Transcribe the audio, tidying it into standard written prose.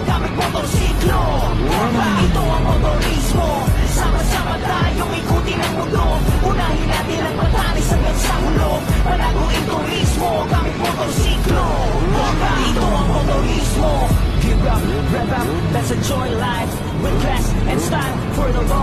gamit motorsiklo. Bomba, ito ang motorismo. Sama-sama tayong ikutin ang mundo. Unahin natin ang patanis hanggang sa ulo. Palaguin turismo gamit motorsiklo. Bomba, ito ang motorismo. Give up, rev up, that's a joy life. With class and style for the road.